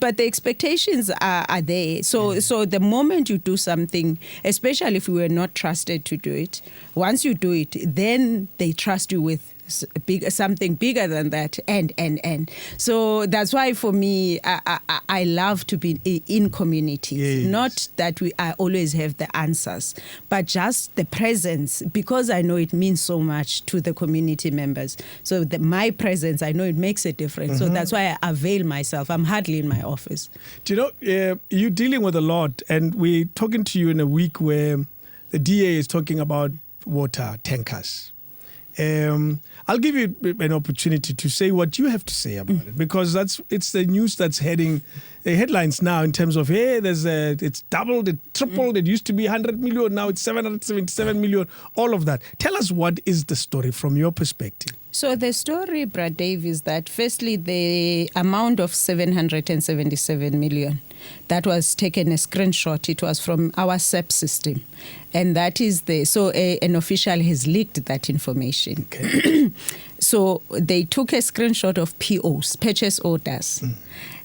But the expectations are there. So the moment you do something, especially if you were not trusted to do it, once you do it, then they trust you with something bigger than that, and so that's why for me I love to be in community. Yes. Not that I always have the answers, but just the presence, because I know it means so much to the community members. So my presence, I know it makes a difference. So that's why I avail myself. I'm hardly in my office. Do you know, you're dealing with a lot, and we're talking to you in a week where the DA is talking about water tankers. I'll give you an opportunity to say what you have to say about it, because it's the news that's heading the headlines now in terms of, hey, it's doubled, it tripled, it used to be 100 million, now it's 777 million, all of that. Tell us, what is the story from your perspective? So the story, Brad Dave, is that firstly, the amount of 777 million, that was taken a screenshot. It was from our SEP system. And that is an official has leaked that information. Okay. So they took a screenshot of POs, purchase orders,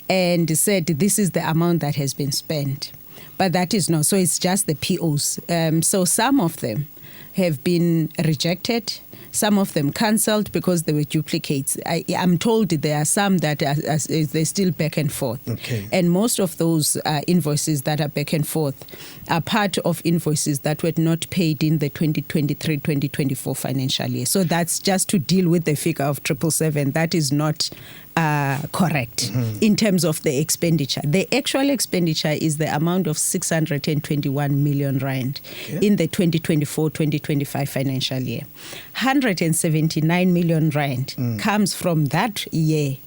and said this is the amount that has been spent. But that is not. So it's just the POs. So some of them have been rejected. Some of them cancelled because they were duplicates. I'm told there are some that they're still back and forth. Okay. And most of those invoices that are back and forth are part of invoices that were not paid in the 2023-2024 financial year. So that's just to deal with the figure of 777. That is not correct in terms of the expenditure. The actual expenditure is the amount of 621 million rand in the 2024-2025 financial year. 179 million rand comes from that year.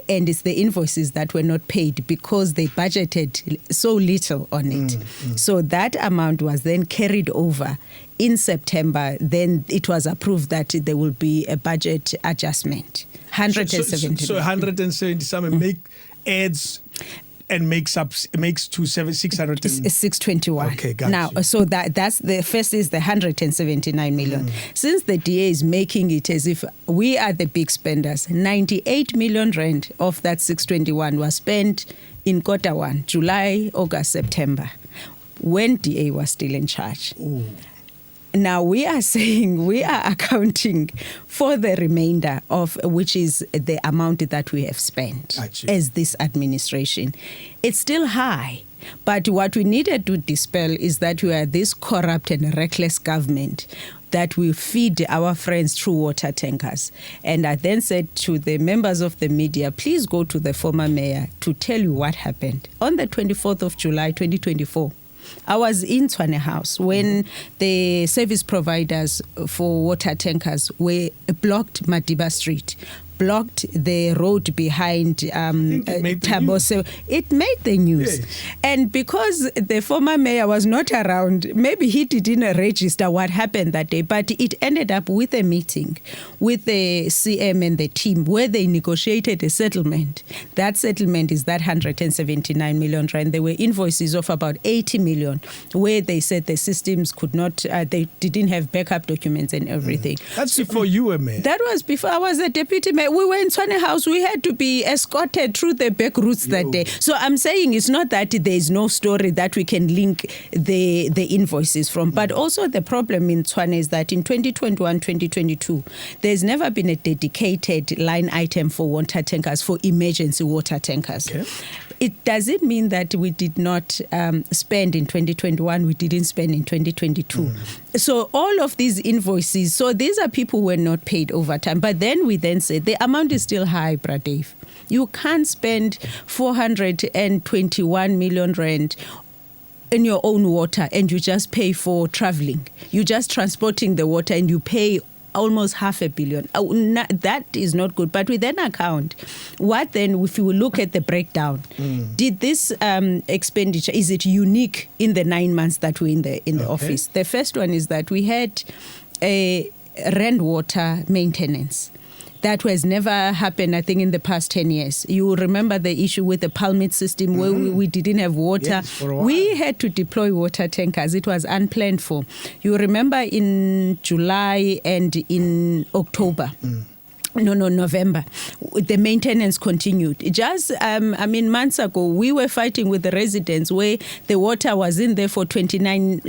And it's the invoices that were not paid because they budgeted so little on it. So that amount was then carried over in September. Then it was approved that there will be a budget adjustment. 170. So 170 something adds and makes to 621. Okay, got now, you. so that's the first is the 179 million. Since the DA is making it as if we are the big spenders, 98 million rand of that 621 was spent in quarter one, July, August, September, when DA was still in charge. Ooh. Now we are saying we are accounting for the remainder of which is the amount that we have spent as this administration. It's still high, but what we needed to dispel is that we are this corrupt and reckless government that will feed our friends through water tankers. And I then said to the members of the media, please go to the former mayor to tell you what happened. On the 24th of July, 2024, I was in Tshwane House when the service providers for water tankers were blocked Madiba Street, blocked the road behind Thabo. So it made the news. Yes. And because the former mayor was not around, maybe he didn't register what happened that day, but it ended up with a meeting with the CM and the team where they negotiated a settlement. That settlement is that 179 million rand. There were invoices of about 80 million where they said the systems could not, they didn't have backup documents and everything. That's before you were mayor. That was before I was a deputy mayor. We were in Tshwane House. We had to be escorted through the back routes that day. So I'm saying it's not that there is no story that we can link the invoices from. But also the problem in Tshwane is that in 2021, 2022, there's never been a dedicated line item for water tankers, for emergency water tankers. Okay. It doesn't mean that we did not spend in 2021, we didn't spend in 2022. So all of these invoices, so these are people who were not paid overtime. But then we then said the amount is still high, Pradave. You can't spend 421 million rand in your own water and you just pay for traveling. You're just transporting the water and you pay almost 500 million. That is not good. But we then account what then, if you look at the breakdown, did this expenditure, is it unique in the 9 months that we're in the office? The first one is that we had a Rand water maintenance. That has never happened, I think, in the past 10 years. You will remember the issue with the Palmit system where we didn't have water. Yes, for a while. We had to deploy water tankers. It was unplanned for. You remember in July and in October, November. The maintenance continued. Just, months ago, we were fighting with the residents where the water was in there for 29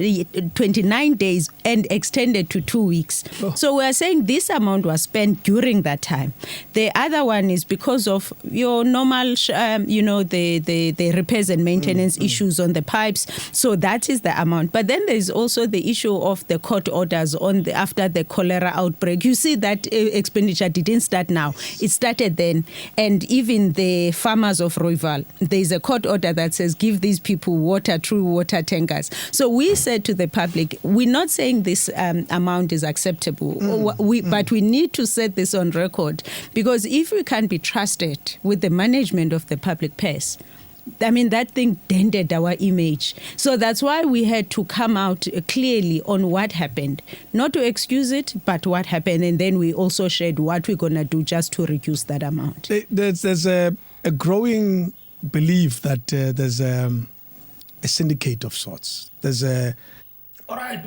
days and extended to 2 weeks. Oh. So we are saying this amount was spent during that time. The other one is because of your normal, the repairs and maintenance issues on the pipes. So that is the amount. But then there is also the issue of the court orders after the cholera outbreak. You see that expenditure didn't start now. It started then. And even the farmers of Rooiwal, there's a court order that says give these people water through water tankers. So we said to the public, we're not saying this amount is acceptable, but we need to set this on record, because if we can't be trusted with the management of the public purse, that thing dented our image. So that's why we had to come out clearly on what happened. Not to excuse it, but what happened. And then we also shared what we're going to do just to reduce that amount. There's a growing belief that there's a syndicate of sorts. All right,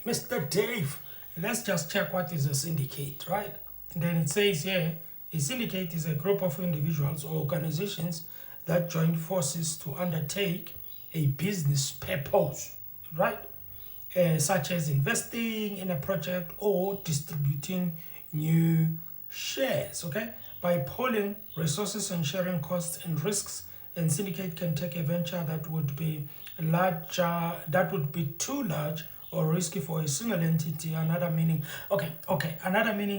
Mr. Dave, let's just check what is a syndicate, right? And then it says here, a syndicate is a group of individuals or organizations that join forces to undertake a business purpose, right? Such as investing in a project or distributing new shares, okay? By pooling resources and sharing costs and risks, a syndicate can take a venture that would be too large or risky for a single entity. Another meaning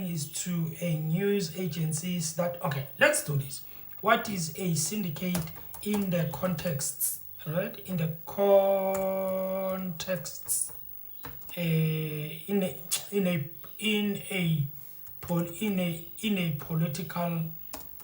is to a news agencies that, let's do this. What is a syndicate in the context, right? In the context, in a political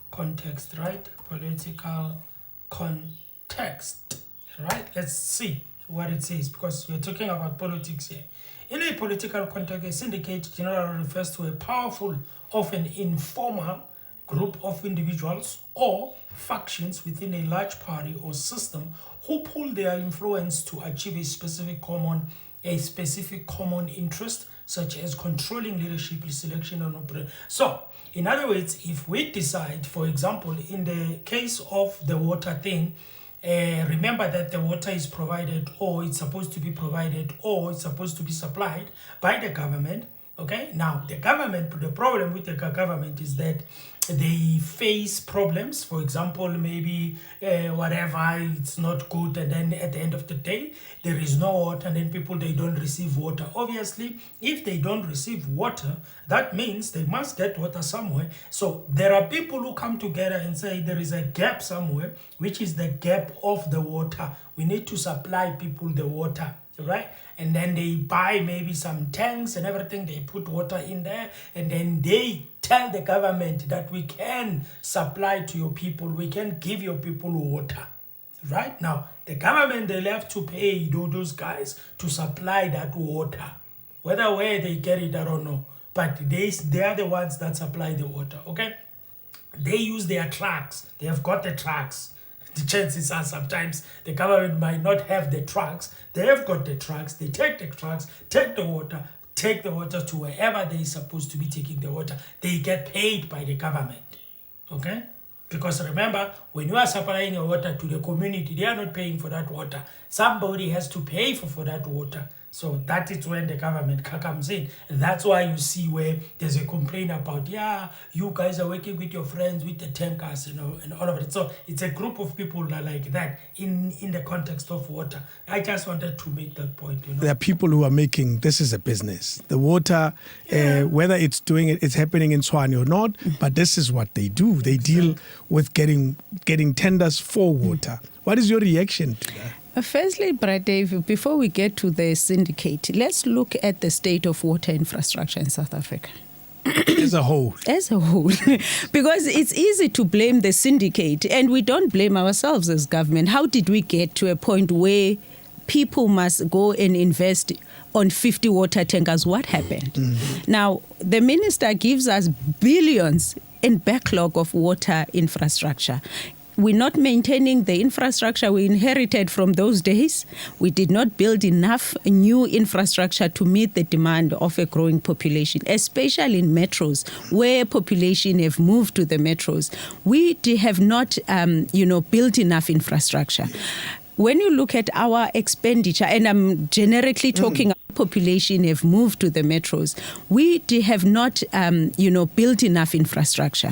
context, right? Political context, right? Let's see what it says, because we're talking about politics here. In a political context, a syndicate generally refers to a powerful, often informal group of individuals or factions within a large party or system who pool their influence to achieve a specific common interest, such as controlling leadership, selection, and operation. So, in other words, if we decide, for example, in the case of the water thing, remember that the water is provided, or it's supposed to be provided, or it's supposed to be supplied by the government. Okay, now the problem with the government is that they face problems. For example, maybe it's not good, and then at the end of the day there is no water, and then they don't receive water. Obviously, if they don't receive water, that means they must get water somewhere. So there are people who come together and say there is a gap somewhere, which is the gap of the water. We need to supply people the water, right? And then they buy maybe some tanks and everything, they put water in there, and then they tell the government that we can supply to your people, we can give your people water. Right? Now, the government, they'll have to pay those guys to supply that water. Whether where they get it, I don't know. But they are the ones that supply the water, okay? They use their trucks. They have got the trucks. The chances are sometimes the government might not have the trucks. They have got the trucks. They take the trucks, take the water to wherever they're supposed to be taking the water. They get paid by the government. Okay? Because remember, when you are supplying your water to the community, they are not paying for that water. Somebody has to pay for that water. So that is when the government comes in. That's why you see where there's a complaint about, you guys are working with your friends, with the tankers, and all of it. So it's a group of people that like that in the context of water. I just wanted to make that point. There are people who are making this is a business. The water, whether it's happening in Tshwane or not, but this is what they do. They deal with getting tenders for water. What is your reaction to that? Firstly, Brad Dave, before we get to the syndicate, let's look at the state of water infrastructure in South Africa. As a whole. Because it's easy to blame the syndicate, and we don't blame ourselves as government. How did we get to a point where people must go and invest on 50 water tankers? What happened? Mm-hmm. Now, the minister gives us billions in backlog of water infrastructure. we're not maintaining the infrastructure we inherited from those days. We did not build enough new infrastructure to meet the demand of a growing population, especially in metros, where population have moved to the metros. We have not, built enough infrastructure. When you look at our expenditure, and I'm generically talking population have moved to the metros, we have not, built enough infrastructure.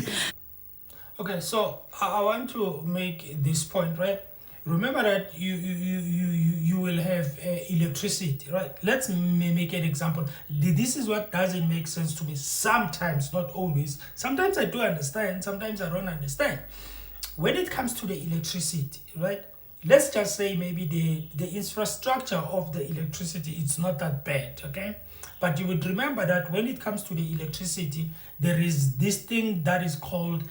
Okay, so I want to make this point, right? Remember that you will have electricity, right? Let's make an example. This is what doesn't make sense to me sometimes, not always. Sometimes I do understand, sometimes I don't understand. When it comes to the electricity, right? Let's just say maybe the infrastructure of the electricity, it's not that bad, okay? But you would remember that when it comes to the electricity, there is this thing that is called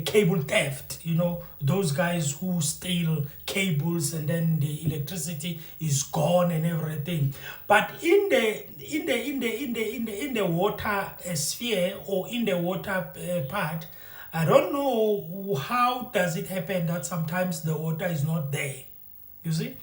cable theft. Those guys who steal cables and then the electricity is gone and everything. But in the water sphere or in the water part, I don't know how does it happen that sometimes the water is not there. You see?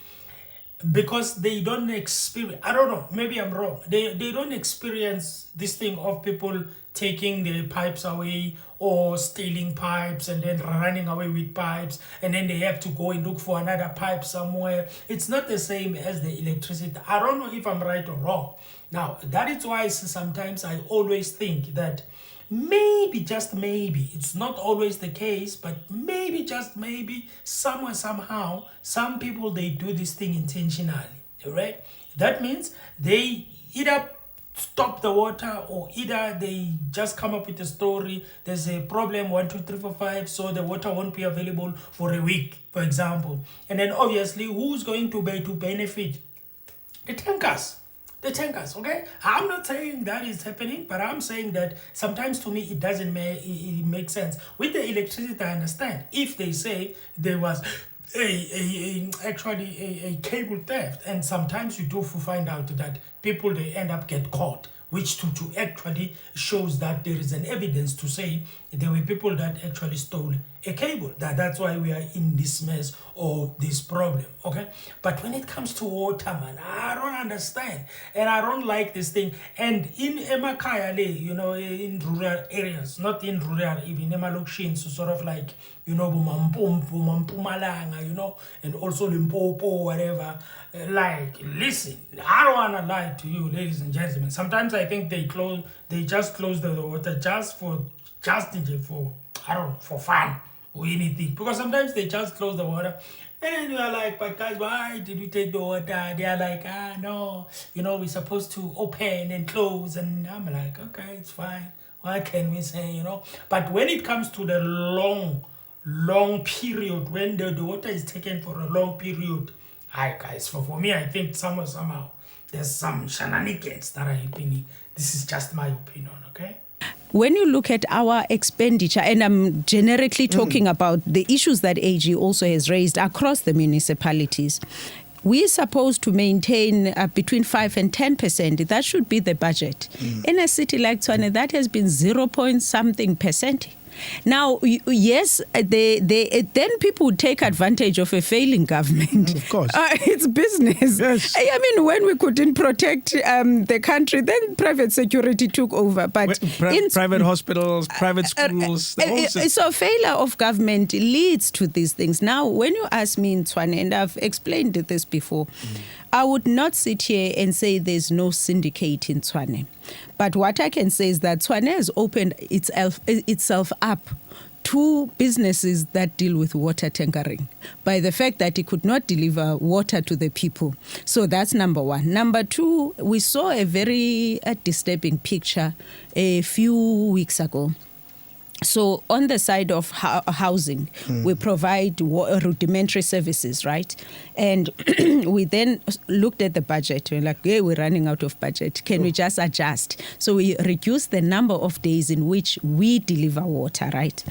Because they don't experience, I don't know, maybe I'm wrong. They don't experience this thing of people taking the pipes away or stealing pipes and then running away with pipes, and then they have to go and look for another pipe somewhere. It's not the same as the electricity. I don't know if I'm right or wrong. Now, that is why sometimes I always think that maybe, just maybe, it's not always the case, but maybe, just maybe, somewhere, somehow, some people, they do this thing intentionally, right? That means they either stop the water or either they just come up with a story. There's a problem, 1, 2, 3, 4, 5, so the water won't be available for a week, for example. And then obviously, who's going to benefit? The tankers. The tankers, okay? I'm not saying that is happening, but I'm saying that sometimes to me it doesn't make sense. With the electricity, I understand. If they say there was actually a cable theft, and sometimes you do find out that people, they end up get caught, which to actually shows that there is an evidence to say there were people that actually stole a cable. That's why we are in this mess or this problem, okay? But when it comes to water, man, I don't understand, and I don't like this thing. And in Emakaya, in rural areas, not in rural, even Emalokshins, so sort of like, Mpumalanga, and also Limpopo, whatever. Like, listen, I don't want to lie to you, ladies and gentlemen. Sometimes I think they just close the water just for I don't know, for fun or anything. Because sometimes they just close the water, and you are like, but guys, why did we take the water? They are like, no, we're supposed to open and close. And I'm like, okay, it's fine. What can we say, But when it comes to the long period, when the water is taken for a long period, guys, for me, I think somehow there's some shenanigans that are happening. This is just my opinion, okay? When you look at our expenditure, and I'm generically talking about the issues that AG also has raised across the municipalities, we're supposed to maintain between 5 and 10%. That should be the budget. In a city like Tshwane, that has been 0.something%. Now, yes, then people would take advantage of a failing government. Of course. It's business. Yes. I mean, when we couldn't protect the country, then private security took over. But private hospitals, private schools. So failure of government leads to these things. Now, when you ask me in Tshwane, and I've explained this before, I would not sit here and say there's no syndicate in Tshwane. But what I can say is that Tshwane has opened itself up to businesses that deal with water tankering by the fact that it could not deliver water to the people. So that's number one. Number two, we saw a very disturbing picture a few weeks ago. So on the side of housing, we provide rudimentary services, right? And we then looked at the budget. We're like, hey, we're running out of budget. Can we just adjust? So we reduced the number of days in which we deliver water, right?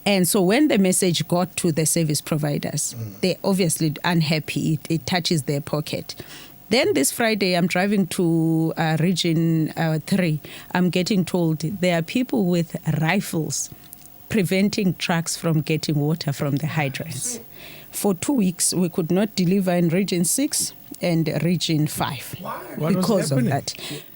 And so when the message got to the service providers, they're obviously unhappy. It touches their pocket. Then this Friday, I'm driving to Region 3. I'm getting told there are people with rifles preventing trucks from getting water from the hydrants. For 2 weeks, we could not deliver in Region 6 and Region 5. What because of that.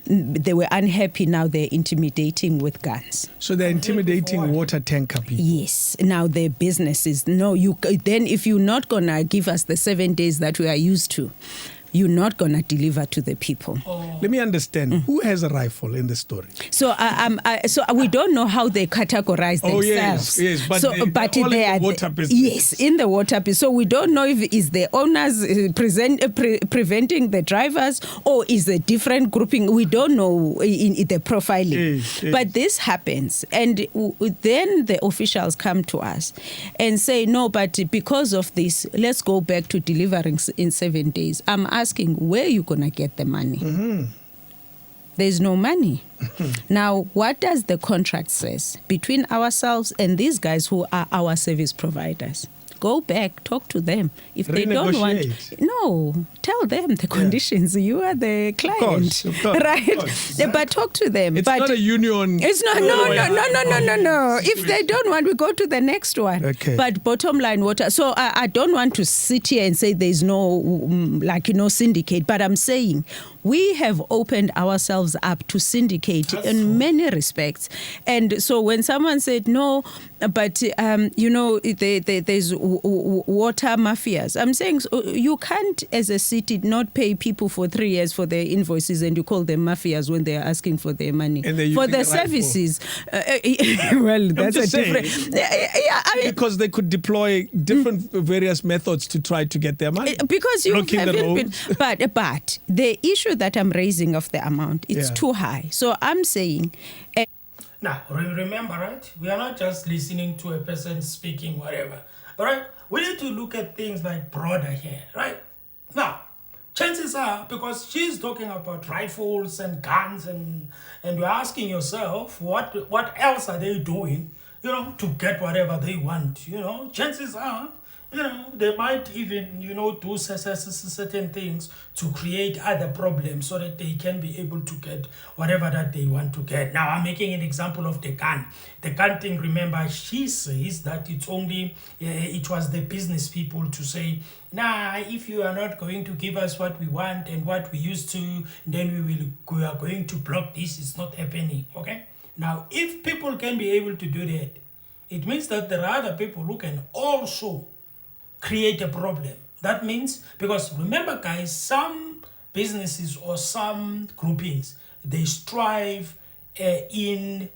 They were unhappy. Now they're intimidating with guns. So they're intimidating water tanker people. Yes. Now their businesses. No, then if you're not going to give us the 7 days that we are used to, you're not going to deliver to the people. Let me understand. Who has a rifle in the story? So we don't know how they categorize themselves. Yes, but they are in the water business. Yes, in the water business. So we don't know if it's the owners preventing the drivers or is a different grouping. We don't know in the profiling. Yes. But this happens, and then the officials come to us and say, no, but because of this, let's go back to delivering in 7 days. I'm asking, where are you going to get the money? Mm-hmm. There's no money. Now, what does the contract says between ourselves and these guys who are our service providers? Go back, talk to them. If they don't want, no, tell them the conditions. You are the client, of course, right? Of course. But talk to them. It's but not a union. It's not. No. If they don't want, we go to the next one. Okay. But bottom line, water. So I don't want to sit here and say there's no, syndicate. But I'm saying we have opened ourselves up to syndicate in many respects. And so when someone said no, but there's water mafias, I'm saying you can't, as a city, not pay people for 3 years for their invoices, and you call them mafias when they're asking for their money for their services. Well, that's a different. Because they could deploy different various methods to try to get their money. Because you haven't been. But the issue that I'm raising of the amount, it's too high. So I'm saying. Now, remember, right? We are not just listening to a person speaking, whatever. All right? We need to look at things like broader here, right? Now, chances are, because she's talking about rifles and guns, and you're asking yourself, what else are they doing, to get whatever they want, chances are, they might even, do certain things to create other problems so that they can be able to get whatever that they want to get. Now, I'm making an example of the gun. The gun thing, remember, she says that it was the business people to say, nah, if you are not going to give us what we want and what we used to, then we are going to block this. It's not happening, okay? Now, if people can be able to do that, it means that there are other people who can also create a problem. That means, because remember guys, some businesses or some groupings, they strive in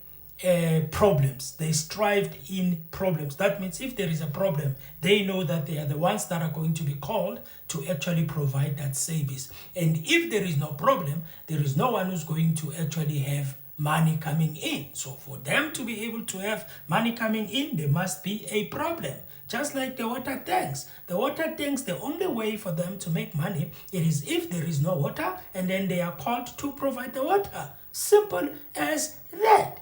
problems. They strived in problems. That means if there is a problem, they know that they are the ones that are going to be called to actually provide that service. And if there is no problem, there is no one who's going to actually have money coming in. So for them to be able to have money coming in, there must be a problem. Just like the water tanks. The water tanks, the only way for them to make money, it is if there is no water and then they are called to provide the water. Simple as that.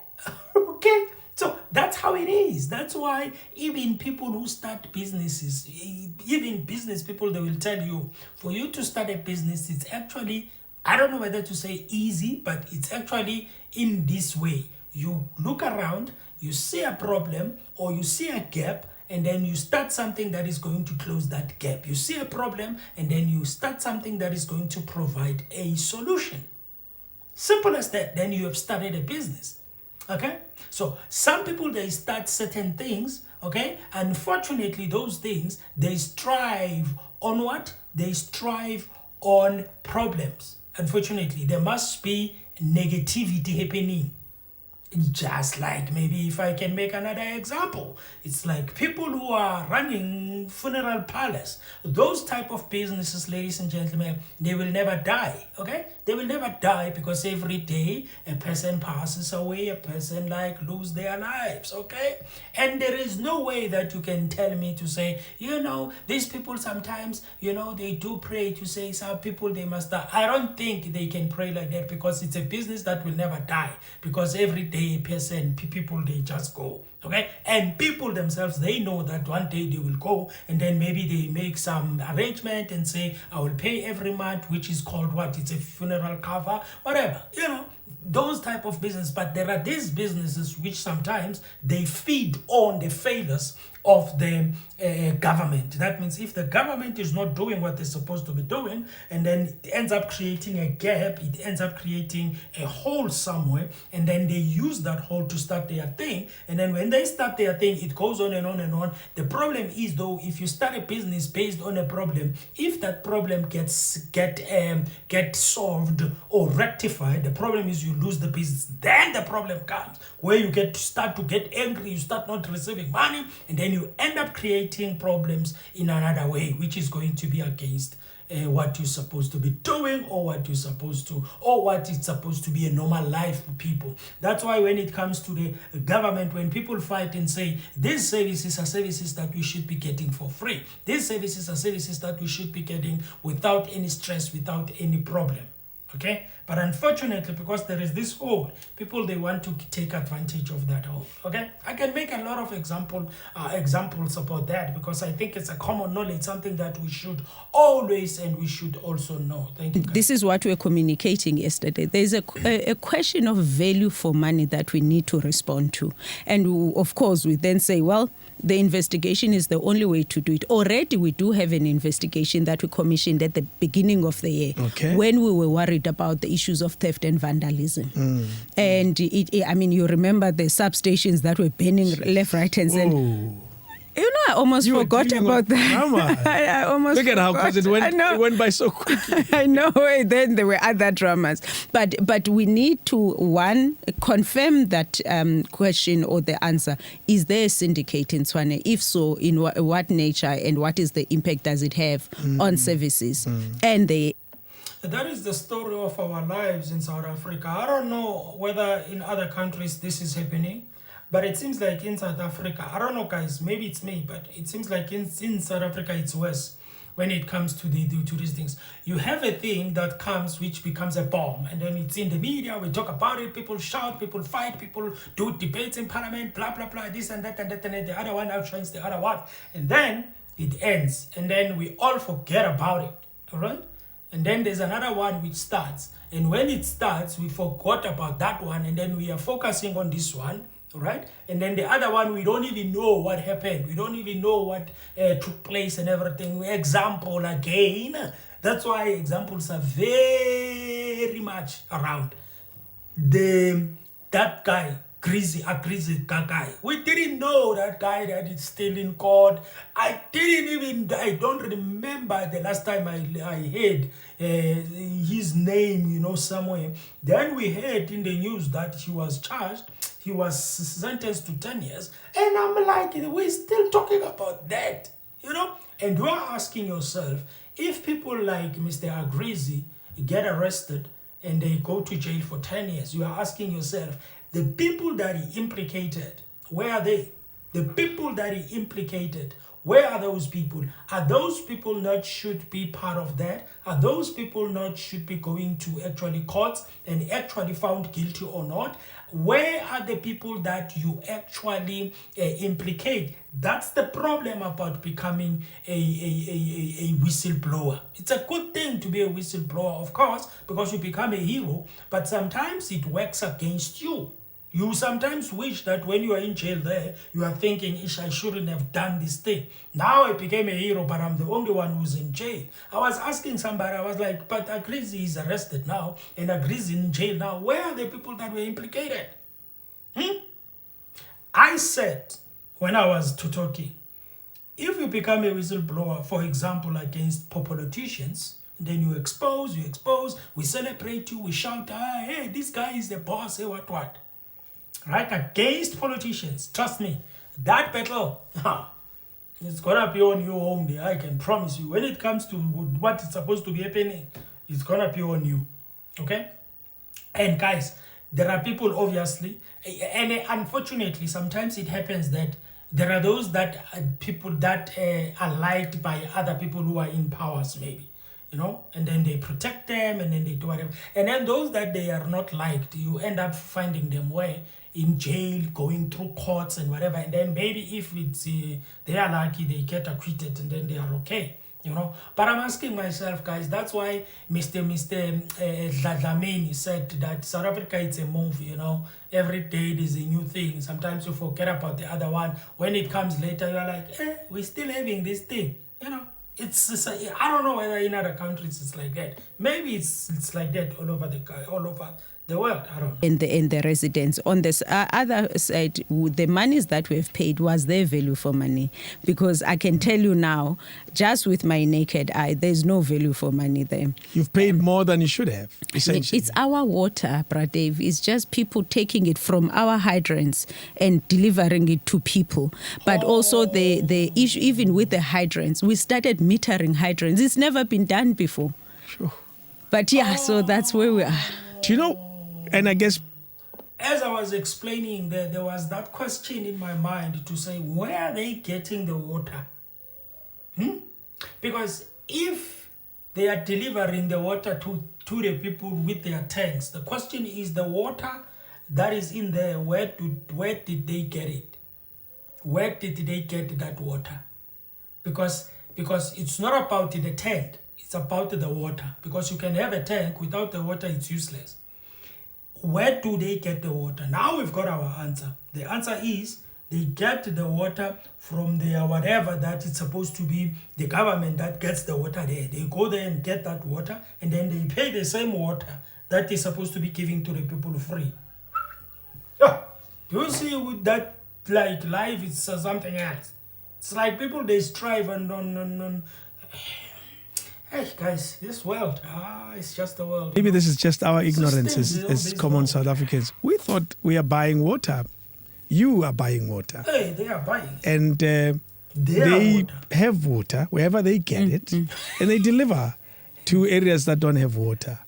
Okay? So that's how it is. That's why even people who start businesses, even business people, they will tell you, for you to start a business, it's actually, I don't know whether to say easy, but it's actually in this way. You look around, you see a problem or you see a gap, and then you start something that is going to close that gap. You see a problem, and then you start something that is going to provide a solution. Simple as that. Then you have started a business. Okay? So some people, they start certain things, okay? Unfortunately, those things, they strive on what? They strive on problems. Unfortunately, there must be negativity happening. Just like, maybe if I can make another example, it's like people who are running funeral parlors. Those type of businesses, ladies and gentlemen, they will never die, okay? They will never die, because every day a person passes away, a person lose their lives, okay? And there is no way that you can tell me to say, these people sometimes, they do pray to say some people, they must die. I don't think they can pray like that, because it's a business that will never die, because every day a person, people, they just go, okay? And people themselves, they know that one day they will go, and then maybe they make some arrangement and say, I will pay every month, which is called what? It's a funeral cover, whatever, those type of business. But there are these businesses which sometimes they feed on the failures of the government. That means if the government is not doing what they're supposed to be doing, and then it ends up creating a gap, it ends up creating a hole somewhere, and then they use that hole to start their thing. And then when they start their thing, it goes on and on and on. The problem is, though, if you start a business based on a problem, if that problem get solved or rectified, the problem is you lose the business. Then the problem comes where you start to get angry, you start not receiving money, and then you end up creating problems in another way, which is going to be against what you're supposed to be doing, or what it's supposed to be a normal life for people. That's why when it comes to the government, when people fight and say these services are services that we should be getting for free, these services are services that we should be getting without any stress, without any problem. Okay, but unfortunately, because there is this hold, people, they want to take advantage of that hold. Okay, I can make a lot of examples about that, because I think it's a common knowledge, something that we should always and we should also know. Thank you, guys. This is what we were communicating yesterday. There's a question of value for money that we need to respond to, and of course we then say, well, the investigation is the only way to do it. Already we do have an investigation that we commissioned at the beginning of the year, when we were worried about the issues of theft and vandalism. And I mean, you remember the substations that were burning left, right, and center. You know, I almost forgot about that. I almost Look at how because it went by so quickly. I know. Then there were other dramas, but we need to, one, confirm that question or the answer. Is there a syndicate in Tshwane? If so, in what nature, and what is the impact does it have on services? And that is the story of our lives in South Africa. I don't know whether in other countries this is happening, but it seems like in South Africa, I don't know, guys, maybe it's me, but it seems like in South Africa it's worse when it comes to these things. You have a thing that comes which becomes a bomb, and then it's in the media, we talk about it, people shout, people fight, people do debates in parliament, blah, blah, blah, this and that, and the other one outshines the other one. And then it ends, and then we all forget about it, all right? And then there's another one which starts. And when it starts, we forgot about that one, and then we are focusing on this one, all right? And then the other one, we don't even know what happened. We don't even know what took place and everything. Example again. That's why examples are very much around. That guy, Greasy guy. We didn't know that guy that is still in court. I don't remember the last time I heard his name, somewhere. Then we heard in the news that he was charged. He was sentenced to 10 years. And I'm like, we're still talking about that, And you are asking yourself, if people like Mr. Agrizi get arrested and they go to jail for 10 years, you are asking yourself, the people that he implicated, where are they? The people that he implicated, where are those people? Are those people not should be part of that? Are those people not should be going to actually courts and actually found guilty or not? Where are the people that you actually implicate? That's the problem about becoming a whistleblower. It's a good thing to be a whistleblower, of course, because you become a hero, but sometimes it works against you. You sometimes wish that when you are in jail there, you are thinking, I shouldn't have done this thing. Now I became a hero, but I'm the only one who's in jail. I was asking somebody, I was like, but Agrizi is arrested now, and Agrizi in jail now. Where are the people that were implicated? I said, when I was talking, if you become a whistleblower, for example, against politicians, then you expose, we celebrate you, we shout, hey, this guy is the boss, hey, what? Right, against politicians, trust me, that battle, it's gonna be on you only. I can promise you. When it comes to what is supposed to be happening, it's gonna be on you. Okay? And guys, there are people obviously, and unfortunately, sometimes it happens that there are those that people that are liked by other people who are in powers, maybe. And then they protect them, and then they do whatever. And then those that they are not liked, you end up finding them where in jail, going through courts and whatever. And then maybe if it's they are lucky, they get acquitted, and then they are okay. you know. But I'm asking myself, guys, that's why Mr. Dlamini said that South Africa is a movie, you know. Every day there's a new thing. Sometimes you forget about the other one. When it comes later, you're like, we're still having this thing, you know. I don't know whether in other countries it's like that. Maybe it's like that all over the world. I don't know. In the residents. On this other side, the monies that we've paid, was their value for money? Because I can tell you now, just with my naked eye, there's no value for money there. You've paid more than you should have, essentially. It's our water, Brad Dave. It's just people taking it from our hydrants and delivering it to people. But also the issue, even with the hydrants, we started metering hydrants. It's never been done before. Sure. But yeah, so that's where we are. Do you know? And I guess, as I was explaining, there was that question in my mind to say, where are they getting the water? Because if they are delivering the water to the people with their tanks, the question is the water that is in there, where did they get it? Where did they get that water? Because it's not about the tank, it's about the water. Because you can have a tank, without the water it's useless. Where do they get the water? Now we've got our answer. The answer is they get the water from their whatever that it's supposed to be, the government that gets the water there. They go there and get that water, and then they pay the same water that they're supposed to be giving to the people free. Yeah. Do you see with that, like, life is something else? It's like people, they strive on hey guys, this world, it's just the world. Maybe this is just our ignorance as common South Africans. We thought we are buying water. You are buying water. Hey, they are buying. And they have water wherever they get it, and they deliver to areas that don't have water.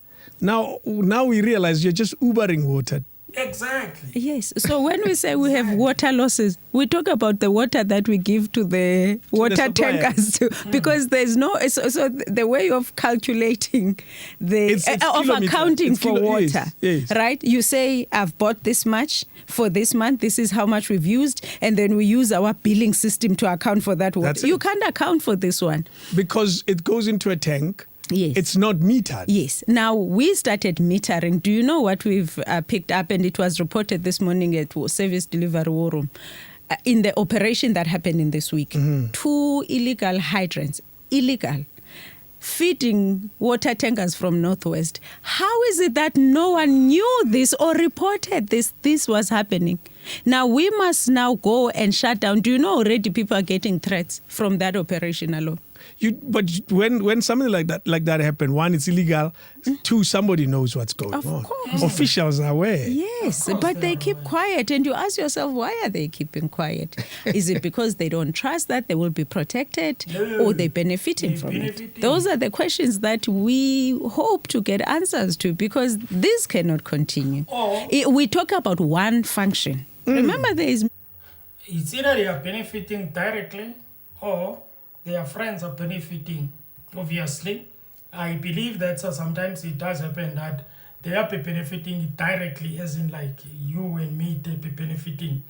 Now we realize you're just Ubering water. Exactly. Yes. So when we say we have water losses, we talk about the water that we give to the water tankers too, because there's no. So the way of calculating It's accounting for water, yes. right? You say I've bought this much for this month. This is how much we've used, and then we use our billing system to account for that water. You can't account for this one because it goes into a tank. Yes. It's not metered. Yes. Now, we started metering. Do you know what we've picked up? And it was reported this morning at Service Delivery War Room. In the operation that happened in this week, 2 illegal hydrants, feeding water tankers from Northwest. How is it that no one knew this or reported this was happening? Now, we must now go and shut down. Do you know already people are getting threats from that operation alone? But when something like that happened, one, it's illegal. 2, somebody knows what's going on. Course. Officials are aware. Yes, but they keep quiet. And you ask yourself, why are they keeping quiet? Is it because they don't trust that they will be protected, or they're benefiting from it? Those are the questions that we hope to get answers to, because this cannot continue. We talk about one function. Remember, it's either they are benefiting directly or their friends are benefiting. Obviously, I believe that sometimes it does happen that they are benefiting directly, as in like you and me, they be benefiting.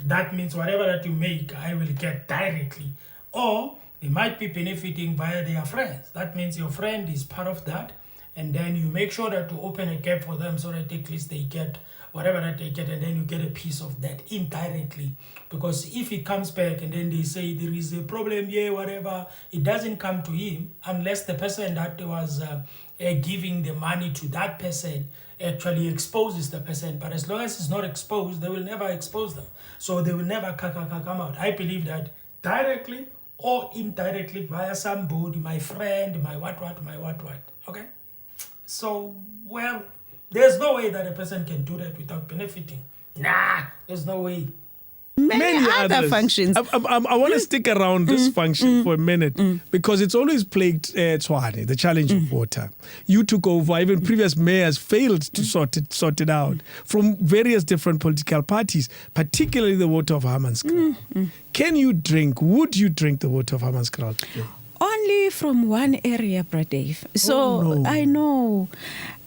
That means whatever that you make, I will get directly. Or they might be benefiting via their friends. That means your friend is part of that, and then you make sure that to open a gap for them so that at least they get whatever that they get, and then you get a piece of that indirectly. Because if it comes back and then they say there is a problem here, whatever, it doesn't come to him unless the person that was giving the money to that person actually exposes the person. But as long as it's not exposed, they will never expose them. So they will never come out. I believe that directly or indirectly via somebody, my friend, my what, okay? So, well, there's no way that a person can do that without benefiting. Nah, there's no way. Many other functions. I want to stick around this function for a minute because it's always plagued Tshwane, the challenge of water. You took over, even previous mayors failed to sort it out from various different political parties, particularly the water of Hammanskraal. Would you drink the water of Hammanskraal? Only from one area, Brad Dave. So no. I know.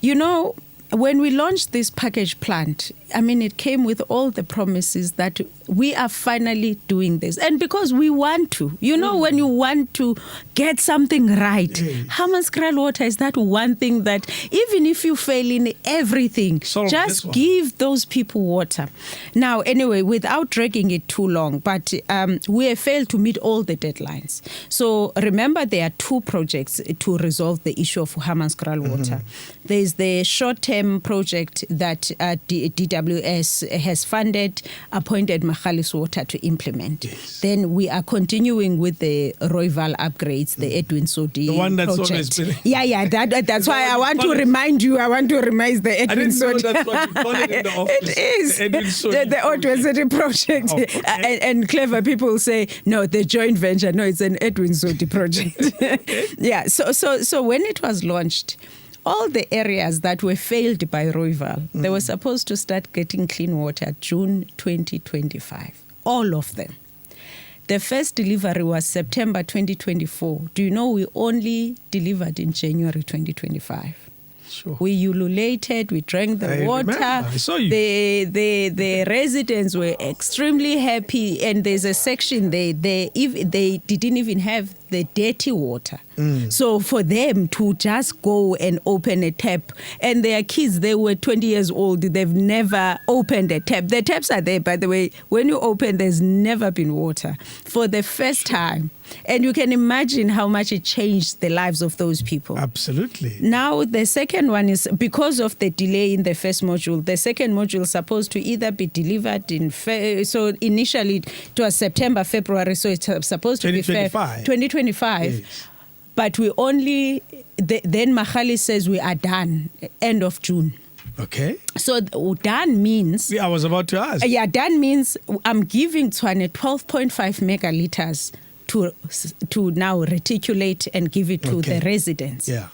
You know, when we launched this package plant, I mean, it came with all the promises that we are finally doing this. And because we want to, you know, when you want to get something right, Hammanskraal water is that one thing that even if you fail in everything, just give those people water. Now, anyway, without dragging it too long, but we have failed to meet all the deadlines. So remember, there are two projects to resolve the issue of Hammanskraal water. There's the short-term project that DWS has funded, appointed Magalies Water to implement. Yes. Then we are continuing with the Rooival upgrades, the Edwin Sodi project. The one that's always been... Yeah, that's why I want to remind you. I want to remind the Edwin Sodi. I didn't know that's what you call it in the office. It is. The Edwin Sodi the Edwin Sodi project. Oh, okay. And clever people say, no, the joint venture. No, it's an Edwin Sodi project. Okay. Yeah, so when it was launched, all the areas that were failed by Rooival, they were supposed to start getting clean water June 2025. All of them. The first delivery was September 2024. Do you know we only delivered in January 2025? Sure. We ululated, we drank the water. Remember. I saw you. The residents were extremely happy, and there's a section they didn't even have the dirty water. So for them to just go and open a tap, and their kids, they were 20 years old, they've never opened a tap. The taps are there, by the way. When you open, there's never been water for the first time. And you can imagine how much it changed the lives of those people. Absolutely. Now, the second one is because of the delay in the first module. The second module is supposed to either be delivered in, so initially it was September, February, so it's supposed to be 2025. Yes. But we only, then Magalies says we are done, end of June. Okay. So done means... Yeah, I was about to ask. Yeah, done means I'm giving Tshwane 12.5 megaliters to now reticulate and give it to the residents. Yeah.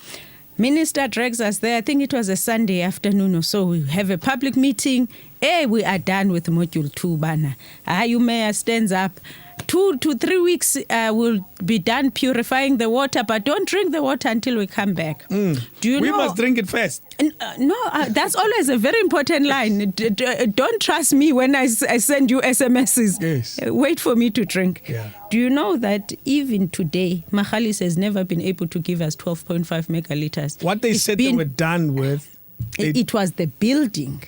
Minister drags us there. I think it was a Sunday afternoon or so. We have a public meeting. Hey, we are done with module 2, Bana. You mayor stands up. 2 to 3 weeks will be done purifying the water, but don't drink the water until we come back. Do you know? We must drink it first. No, that's always a very important line. Don't trust me when I send you SMSs. Yes. Wait for me to drink. Yeah. Do you know that even today, Magalies has never been able to give us 12.5 megaliters? What they said they were done with... It was the building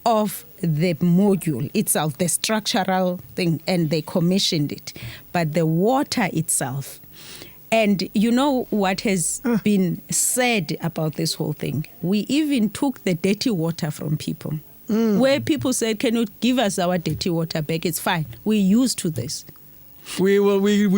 of the module itself, the structural thing, and they commissioned it. But the water itself, and you know what has been said about this whole thing? We even took the dirty water from people. Where people said, can you give us our dirty water back? It's fine. We're used to this. We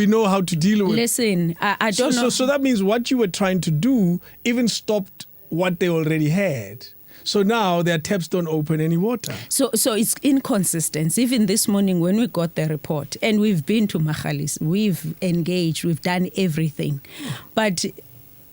know how to deal with it. Listen, I don't know. So that means what you were trying to do even stopped what they already had. So now their taps don't open any water. So it's inconsistency. Even this morning when we got the report, and we've been to Magalies, we've engaged, we've done everything. But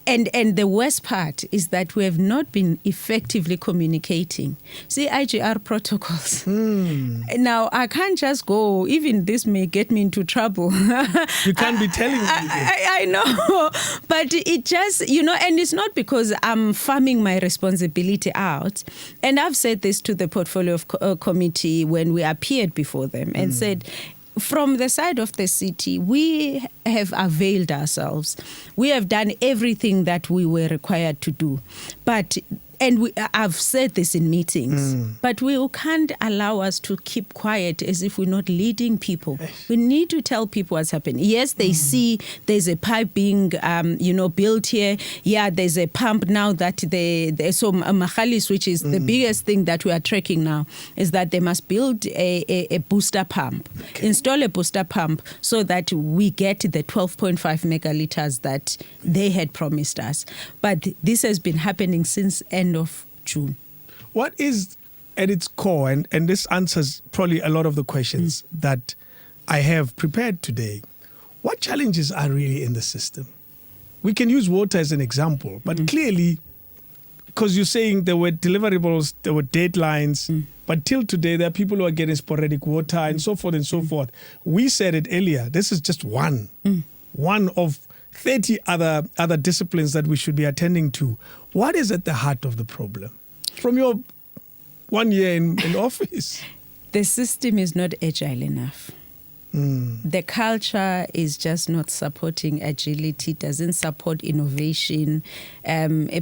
and the worst part is that we have not been effectively communicating. See, IGR protocols. Now, I can't just go, even this may get me into trouble. You can't be telling me. I know, but it just, and it's not because I'm farming my responsibility out. And I've said this to the portfolio committee when we appeared before them and said, from the side of the city, we have availed ourselves. We have done everything that we were required to do. I've said this in meetings, but we can't allow us to keep quiet as if we're not leading people. We need to tell people what's happening. Yes, they see there's a pipe being, built here. Yeah, there's a pump now that so Magalies, which is the biggest thing that we are tracking now, is that they must build a booster pump, install a booster pump so that we get the 12.5 megaliters that they had promised us. But this has been happening since end of June. What is at its core, and this answers probably a lot of the questions that I have prepared today, what challenges are really in the system? We can use water as an example, but clearly, because you're saying there were deliverables, there were deadlines, but till today there are people who are getting sporadic water and so forth and so forth. We said it earlier, this is just one of 30 other disciplines that we should be attending to. What is at the heart of the problem? From your 1 year in office. The system is not agile enough. The culture is just not supporting agility, doesn't support innovation.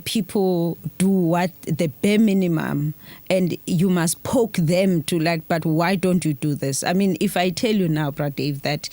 People do what the bare minimum, and you must poke them to like, but why don't you do this? I mean, if I tell you now, Brad Dave, that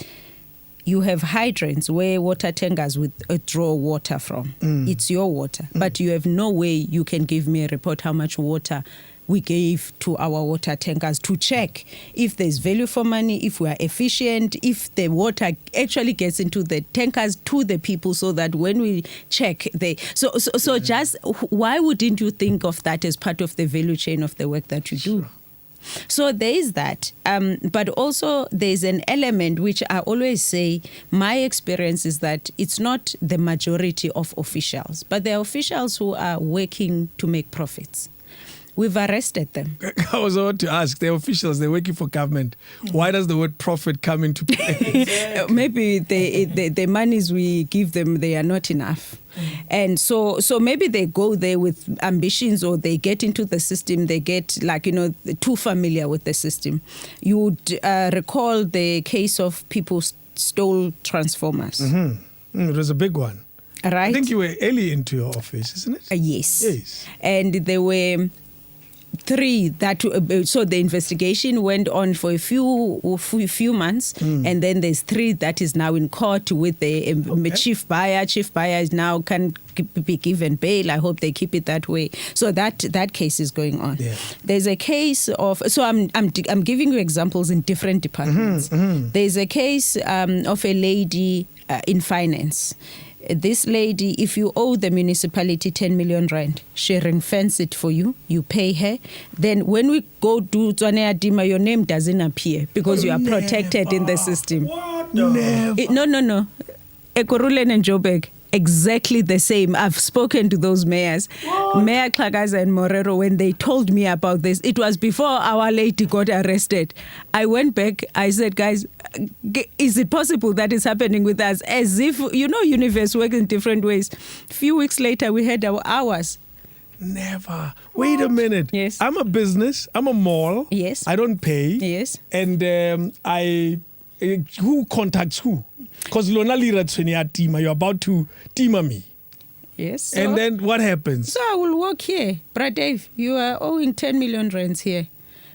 you have hydrants where water tankers withdraw water from. It's your water, but you have no way you can give me a report how much water we gave to our water tankers to check if there's value for money, if we are efficient, if the water actually gets into the tankers to the people, so that when we check, so just why wouldn't you think of that as part of the value chain of the work that you do? So there is that. But also there's an element which I always say, my experience is that it's not the majority of officials, but there are officials who are working to make profits. We've arrested them. I was about to ask, the officials, they're working for government. Why does the word profit come into play? Maybe the monies we give them, they are not enough. And so maybe they go there with ambitions, or they get into the system, they get too familiar with the system. You would recall the case of people stole transformers. It was a big one. Right? I think you were early into your office, isn't it? Yes. And there were 3 that so the investigation went on for a few months, and then there's 3 that is now in court with the chief buyer. Chief buyer is now can be given bail. I hope they keep it that way. So that case is going on. Yeah. There's a case of, so I'm giving you examples in different departments. There's a case of a lady in finance. This lady, if you owe the municipality 10 million rand, she ring-fence it for you, you pay her. Then when we go do Tshwane Adima, your name doesn't appear because you are protected in the system. What? Never. No. Ekurhuleni and Joburg, exactly the same. I've spoken to those mayors. What? Mayor Klagaza and Morero, when they told me about this, it was before Our Lady got arrested. I went back, I said, guys, is it possible that is happening with us? As if, universe works in different ways. A few weeks later, we had our hours. Never. Wait a minute. Yes. I'm a business. I'm a mall. Yes. I don't pay. Yes. And who contacts who? Because Lona Lira Tshwane Adima, you're about to tima me. Yes. So, and then what happens? So I will walk here. Brad Dave, you are owing 10 million rands here.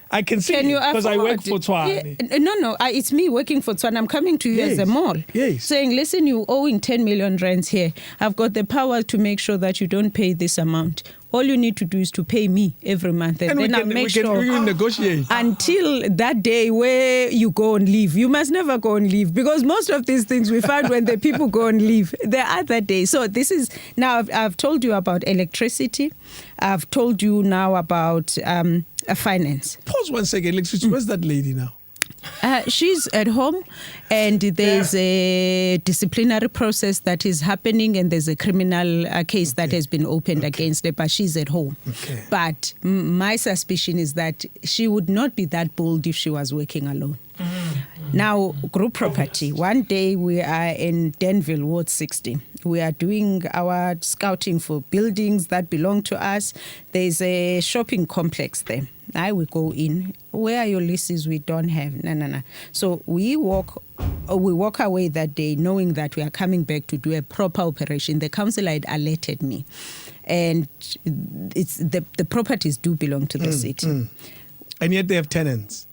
I can see because I work for Tshwane. Yeah, no, it's me working for Tshwane. I'm coming to you as a mall. Yes. Saying, listen, you're owing 10 million rands here. I've got the power to make sure that you don't pay this amount. All you need to do is to pay me every month, and then I'll make sure. We can negotiate until that day where you go on leave. You must never go on leave, because most of these things we find when the people go on leave, the other day. So this is now. I've told you about electricity. I've told you now about finance. Pause 1 second. Electricity. Where's that lady now? She's at home, and there's a disciplinary process that is happening, and there's a criminal case that has been opened against her, but she's at home. Okay. But my suspicion is that she would not be that bold if she was working alone. Now, group property. One day we are in Denville, Ward 60. We are doing our scouting for buildings that belong to us. There's a shopping complex there. Now we go in. Where are your leases? We don't have. No. So we walk away that day knowing that we are coming back to do a proper operation. The council had alerted me. And it's the properties do belong to the city. And yet they have tenants.